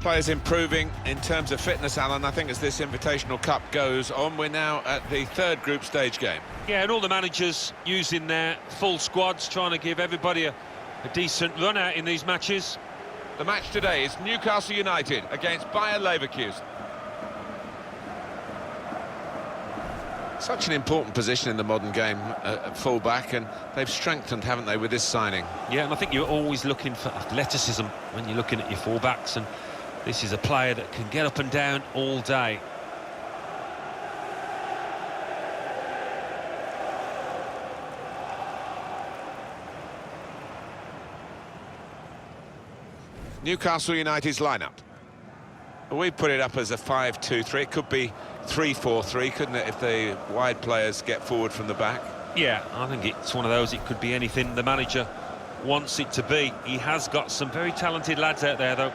Players improving in terms of fitness, Alan. I think as this Invitational Cup goes on, we're now at the third group stage game. Yeah, and all the managers using their full squads, trying to give everybody a decent run out in these matches. The match today is Newcastle United against Bayer Leverkusen. Such an important position in the modern game at full-back, and they've strengthened, haven't they, with this signing? Yeah, and I think you're always looking for athleticism when you're looking at your full-backs, and this is a player that can get up and down all day. Newcastle United's lineup. We put it up as a 5-2-3. It could be 3-4-3, couldn't it, if the wide players get forward from the back? Yeah, I think it's one of those. It could be anything the manager wants it to be. He has got some very talented lads out there, though.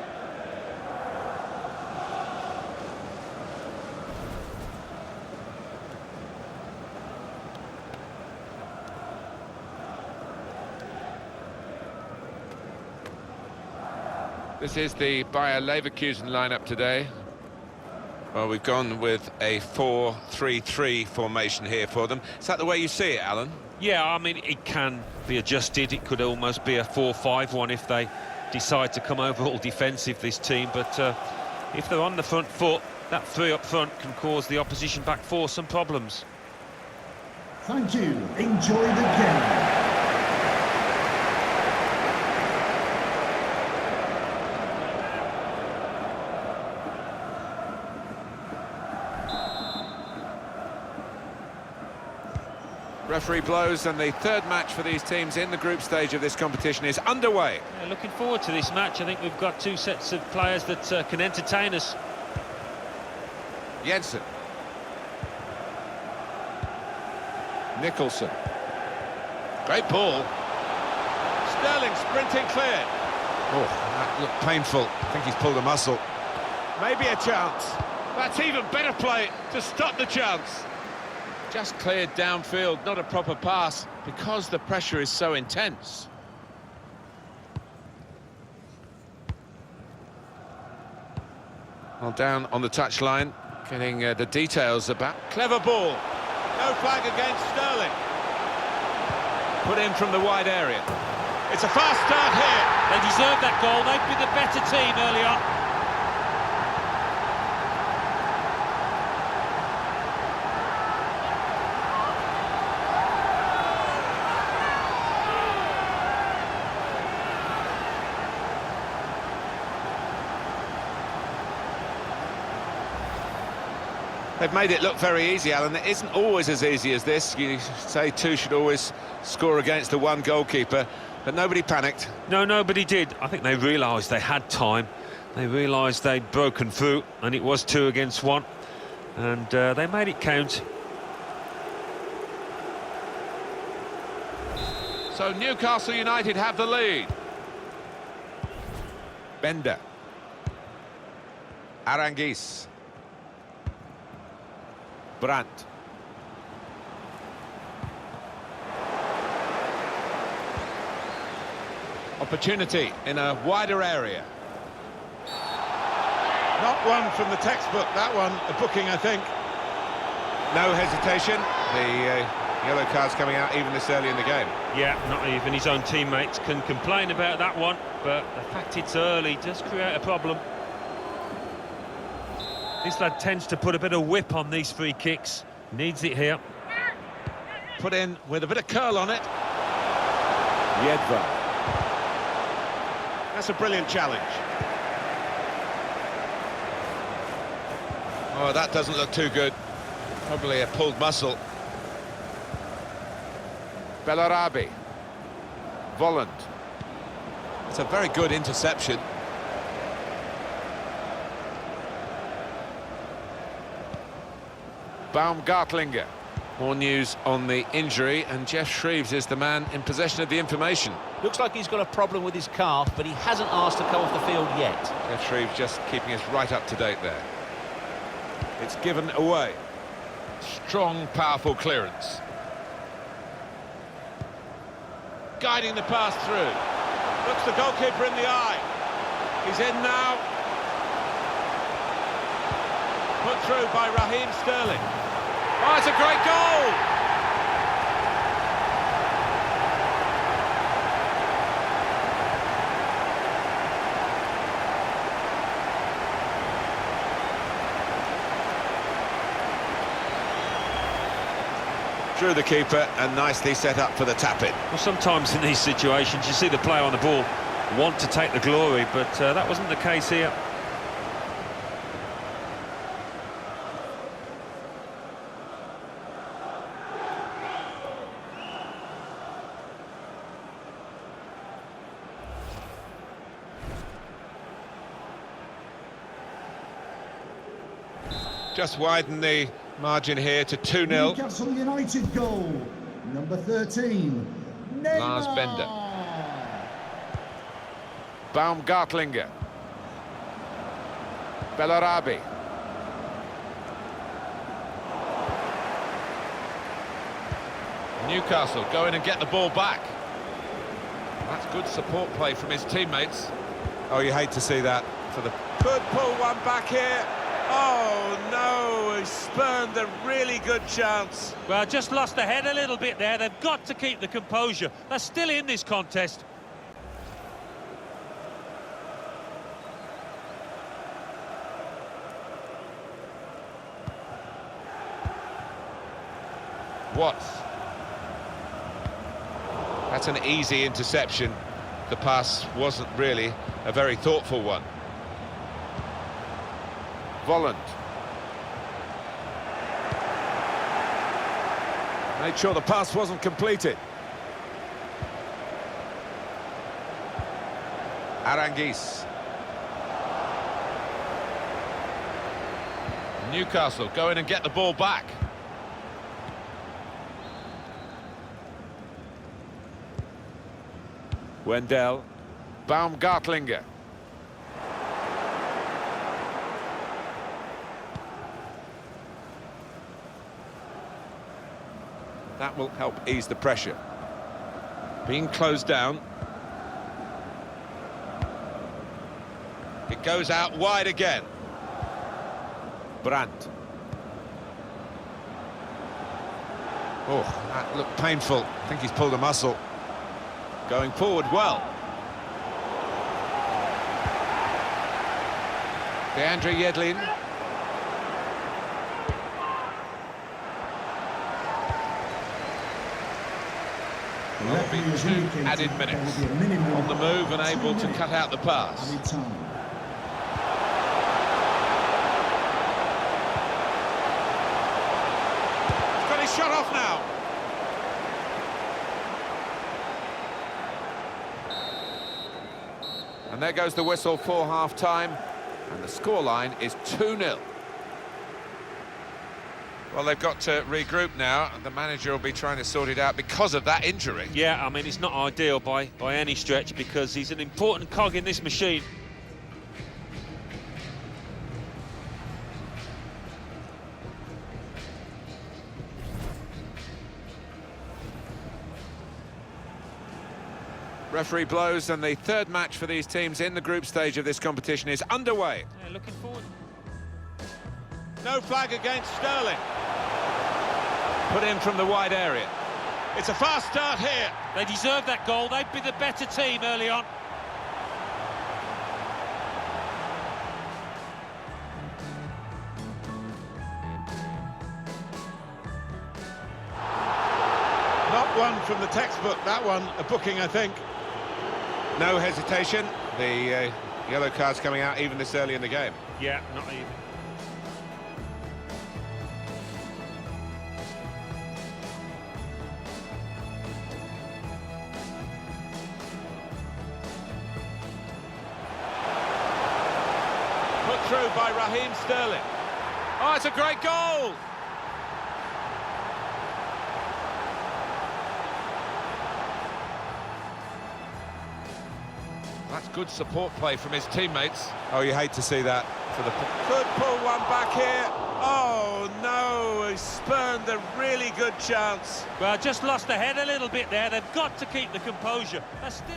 This is the Bayer Leverkusen lineup today. Well, we've gone with a 4-3-3 formation here for them. Is that the way you see it, Alan? Yeah, I mean, it can be adjusted. It could almost be a 4-5-1 if they decide to come over all defensive, this team. But if they're on the front foot, that three up front can cause the opposition back four some problems. Thank you. Enjoy the game. Referee blows, and the third match for these teams in the group stage of this competition is underway. Yeah, looking forward to this match. I think we've got two sets of players that can entertain us. Jensen. Nicholson. Great ball. Sterling sprinting clear. Oh, that looked painful. I think he's pulled a muscle. Maybe a chance. That's even better play to stop the chance. Just cleared downfield, not a proper pass, because the pressure is so intense. Well, down on the touchline, getting the details about. Clever ball. No flag against Sterling. Put in from the wide area. It's a fast start here. They deserve that goal. They've been the better team early on. They've made it look very easy, Alan. It isn't always as easy as this. You say two should always score against the one goalkeeper, but nobody panicked. No, nobody did. I think they realised they had time. They realised they'd broken through, and it was 2 against 1. And they made it count. So Newcastle United have the lead. Bender. Aranguiz. Brandt. Opportunity in a wider area. Not one from the textbook, that one, a booking, I think. No hesitation. The yellow card's coming out even this early in the game. Yeah, not even his own teammates can complain about that one, but the fact it's early does create a problem. This lad tends to put a bit of whip on these free kicks. Needs it here. Put in with a bit of curl on it. Jedva. That's a brilliant challenge. Oh, that doesn't look too good. Probably a pulled muscle. Bellarabi. Volland. It's a very good interception. Baumgartlinger. More news on the injury, and Jeff Shreves is the man in possession of the information. Looks like he's got a problem with his calf, but he hasn't asked to come off the field yet. Jeff Shreves just keeping us right up to date there. It's given away. Strong, powerful clearance. Guiding the pass through. Looks the goalkeeper in the eye. He's in now. Put through by Raheem Sterling. Oh, it's a great goal! Through the keeper and nicely set up for the tap-in. Well, sometimes in these situations you see the player on the ball want to take the glory, but that wasn't the case here. Just widen the margin here to 2-0. Newcastle United goal, number 13, Neymar. Lars Bender. Baumgartlinger. Bellarabi. Newcastle go in and get the ball back. That's good support play from his teammates. Oh, you hate to see that. For the could pull one back here. Oh no, he spurned a really good chance. Well, just lost the head a little bit there. They've got to keep the composure. They're still in this contest. Watts. That's an easy interception. The pass wasn't really a very thoughtful one. Volland. Made sure the pass wasn't completed. Aranguiz. Newcastle go in and get the ball back. Wendell. Baumgartlinger. That will help ease the pressure. Being closed down. It goes out wide again. Brandt. Oh, that looked painful. I think he's pulled a muscle. Going forward well. Deandre Yedlin. Well, there'll be 2 added minutes. On the move and able to cut out the pass. He's got his shot off now. And there goes the whistle for half-time. And the scoreline is 2-0. Well, they've got to regroup now, and the manager will be trying to sort it out because of that injury. Yeah, I mean, it's not ideal by any stretch, because he's an important cog in this machine. Referee blows, and the third match for these teams in the group stage of this competition is underway. Yeah, looking forward. No flag against Sterling. Put in from the wide area. It's a fast start here. They deserve that goal. They'd be the better team early on. Not one from the textbook, that one, a booking, I think. No hesitation. The yellow card's coming out even this early in the game. Yeah, not even. Put through by Raheem Sterling. Oh, it's a great goal! That's good support play from his teammates. Oh, you hate to see that. For the could pull one back here. Oh no, he spurned a really good chance. Well, just lost the head a little bit there. They've got to keep the composure. They're still...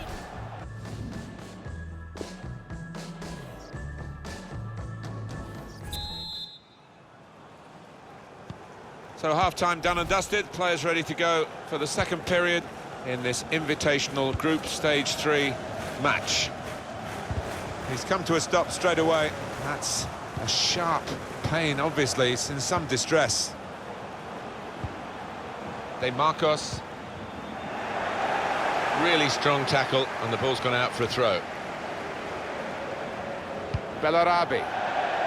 So half-time done and dusted, players ready to go for the second period in this invitational group stage 3 match. He's come to a stop straight away. That's a sharp pain, obviously. He's in some distress. De Marcos. Really strong tackle, and the ball's gone out for a throw. Bellarabi.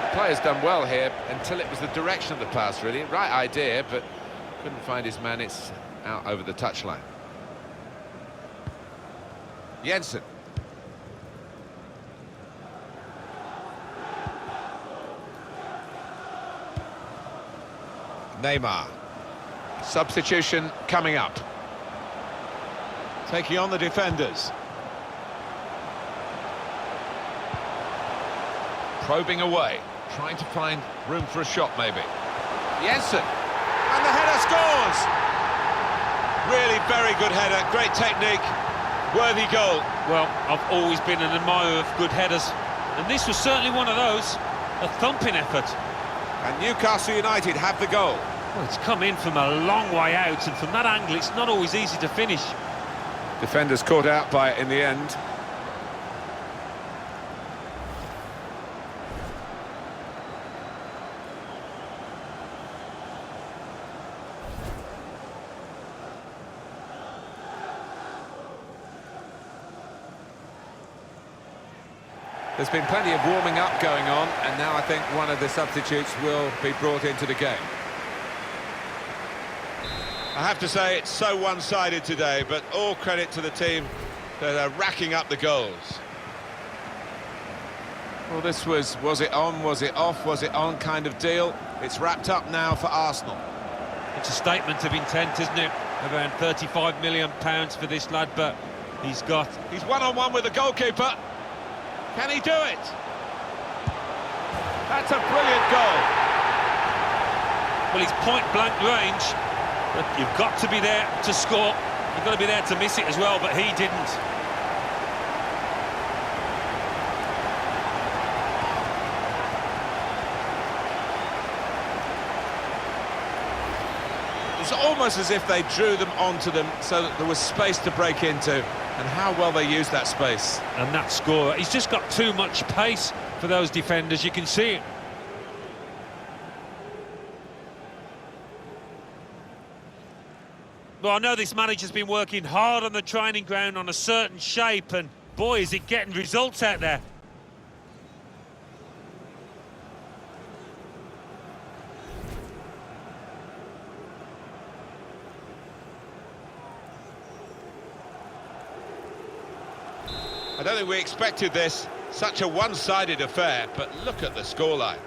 The player's done well here until it was the direction of the pass, really. Right idea, but couldn't find his man. It's out over the touchline. Jensen. Neymar. Substitution coming up. Taking on the defenders. Probing away, trying to find room for a shot maybe. Jensen. And the header scores! Really very good header, great technique, worthy goal. Well, I've always been an admirer of good headers, and this was certainly one of those. A thumping effort. And Newcastle United have the goal. Well, it's come in from a long way out, and from that angle it's not always easy to finish. Defenders caught out by it in the end. There's been plenty of warming up going on, and now I think one of the substitutes will be brought into the game. I have to say, it's so one-sided today, but all credit to the team that are racking up the goals. Well, this was it on, was it off, was it on kind of deal. It's wrapped up now for Arsenal. It's a statement of intent, isn't it? Around £35 million for this lad, but he's one-on-one with the goalkeeper. Can he do it? That's a brilliant goal. Well, he's point-blank range, but you've got to be there to score. You've got to be there to miss it as well, but he didn't. It's almost as if they drew them onto them so that there was space to break into, and how well they used that space. And that scorer, he's just got too much pace for those defenders, you can see it. Well, I know this manager's been working hard on the training ground on a certain shape, and boy, is it getting results out there. I don't think we expected this, such a one-sided affair, but look at the scoreline.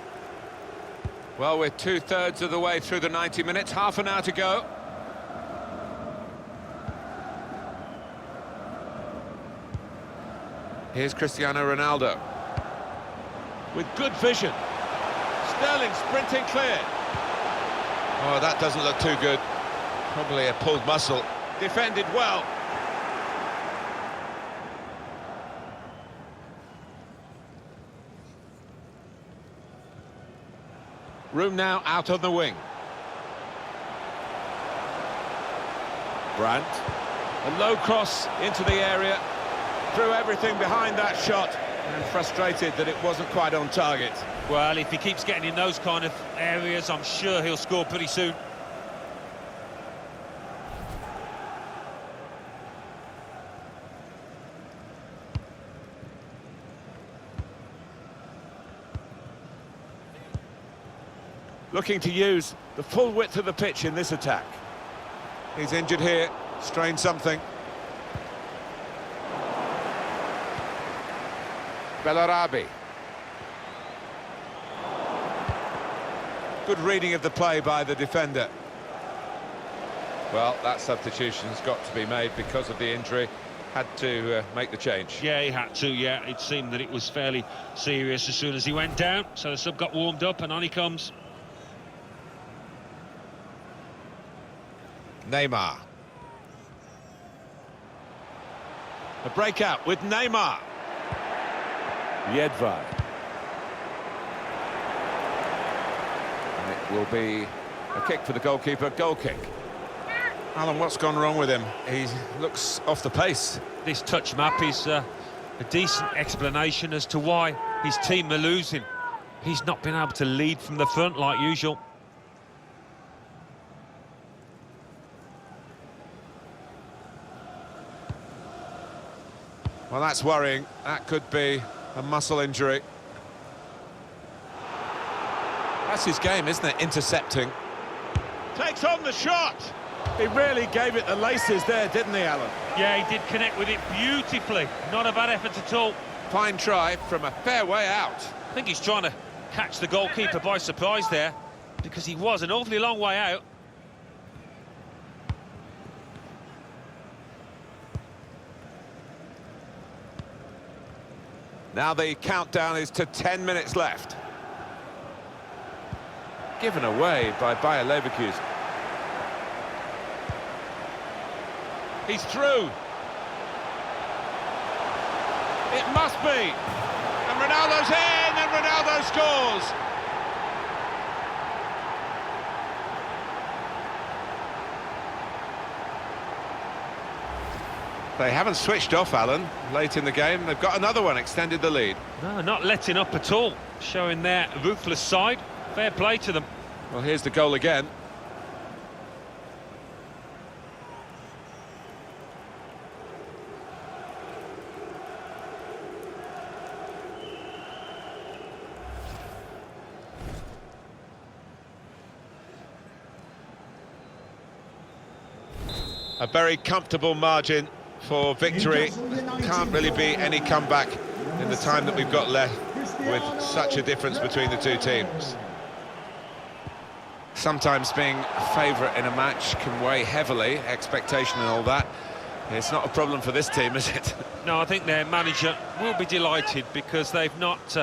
Well, we're two-thirds of the way through the 90 minutes, half an hour to go. Here's Cristiano Ronaldo. With good vision. Sterling sprinting clear. Oh, that doesn't look too good. Probably a pulled muscle. Defended well. Room now out on the wing. Brandt. A low cross into the area. Threw everything behind that shot, and frustrated that it wasn't quite on target. Well, if he keeps getting in those kind of areas, I'm sure he'll score pretty soon. Looking to use the full width of the pitch in this attack. He's injured here, strained something. Bellarabi. Good reading of the play by the defender. Well, that substitution's got to be made because of the injury. Had to make the change. Yeah, he had to, yeah. It seemed that it was fairly serious as soon as he went down. So the sub got warmed up and on he comes. Neymar. A breakout with Neymar. Jedvaj. And it will be A kick for the goalkeeper, goal kick. Alan, what's gone wrong with him? He looks off the pace. This touch map is a decent explanation as to why his team are losing. He's not been able to lead from the front like usual. Well, that's worrying. That could be a muscle injury. That's his game, isn't it? Intercepting. Takes on the shot. He really gave it the laces there, didn't he, Alan? Yeah, he did connect with it beautifully. Not a bad effort at all. Fine try from a fair way out. I think he's trying to catch the goalkeeper by surprise there, because he was an awfully long way out. Now the countdown is to 10 minutes left. Given away by Bayer Leverkusen. He's through. It must be. And Ronaldo's in, and Ronaldo scores. They haven't switched off, Alan, late in the game. They've got another one, extended the lead. No, not letting up at all, showing their ruthless side. Fair play to them. Well, here's the goal again. A very comfortable margin for victory. Can't really be any comeback in the time that we've got left with such a difference between the two teams. Sometimes being a favourite in a match can weigh heavily, expectation and all that. It's not a problem for this team, is it? No, I think their manager will be delighted, because they've not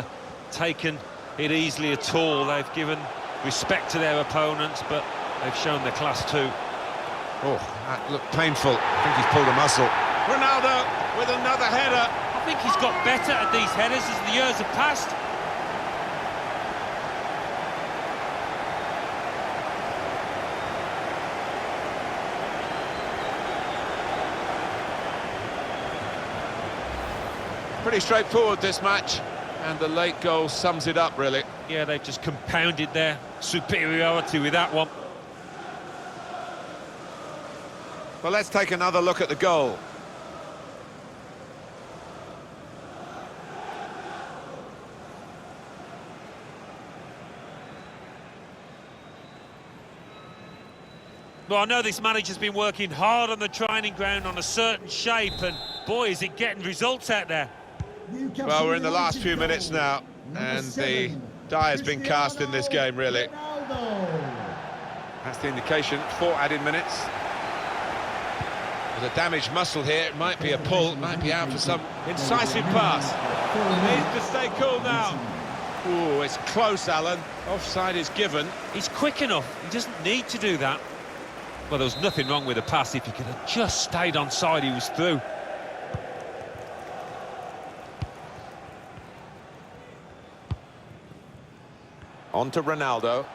taken it easily at all. They've given respect to their opponents, but they've shown their class too. Oh, that looked painful. I think he's pulled a muscle. Ronaldo with another header. I think he's got better at these headers as the years have passed. Pretty straightforward, this match, and the late goal sums it up, really. Yeah, they've just compounded their superiority with that one. Well, let's take another look at the goal. Well, I know this manager's been working hard on the training ground on a certain shape, and boy, is it getting results out there. Well, we're in the last few minutes now, and the die has been cast in this game, really. That's the indication. 4 added minutes. With a damaged muscle here, it might be a pull, might be out for some incisive pass. Needs to stay cool now. Ooh, it's close, Alan. Offside is given. He's quick enough. He doesn't need to do that. Well, there was nothing wrong with the pass. If he could have just stayed onside, he was through. On to Ronaldo.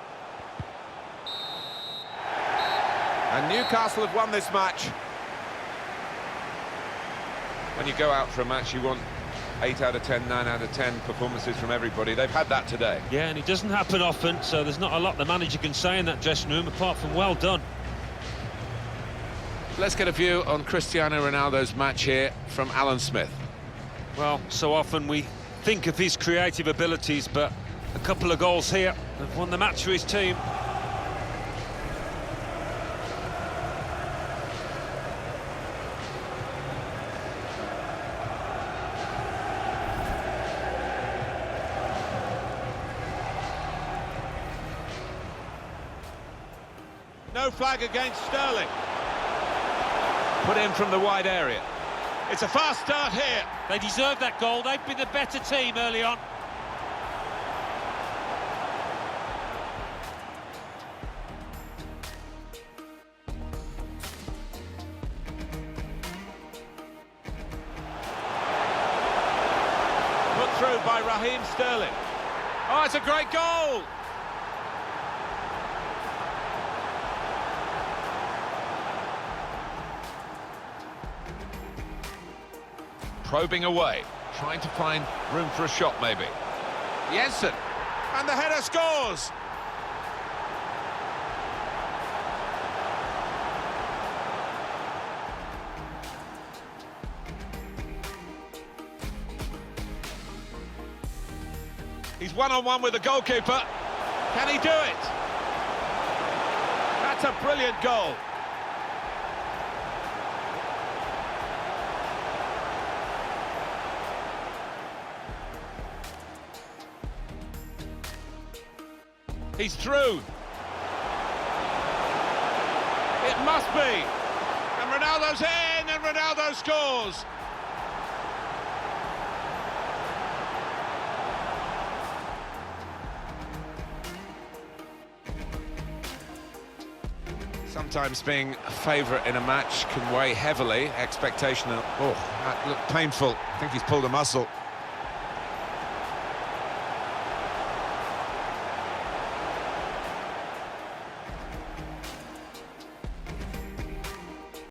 And Newcastle have won this match. When you go out for a match, you want 8 out of 10, 9 out of 10 performances from everybody. They've had that today. Yeah, and it doesn't happen often, so there's not a lot the manager can say in that dressing room, apart from well done. Let's get a view on Cristiano Ronaldo's match here from Alan Smith. Well, so often we think of his creative abilities, but a couple of goals here have won the match for his team. No flag against Sterling. Put in from the wide area. It's a fast start here. They deserve that goal. They've been the better team early on. Put through by Raheem Sterling. Oh, it's a great goal! probing away, trying to find room for a shot maybe. Jensen, and the header scores! He's one-on-one with the goalkeeper. Can he do it? That's a brilliant goal. He's through. It must be. And Ronaldo's in, and Ronaldo scores. Sometimes being a favourite in a match can weigh heavily. Expectation of, oh, that looked painful. I think he's pulled a muscle.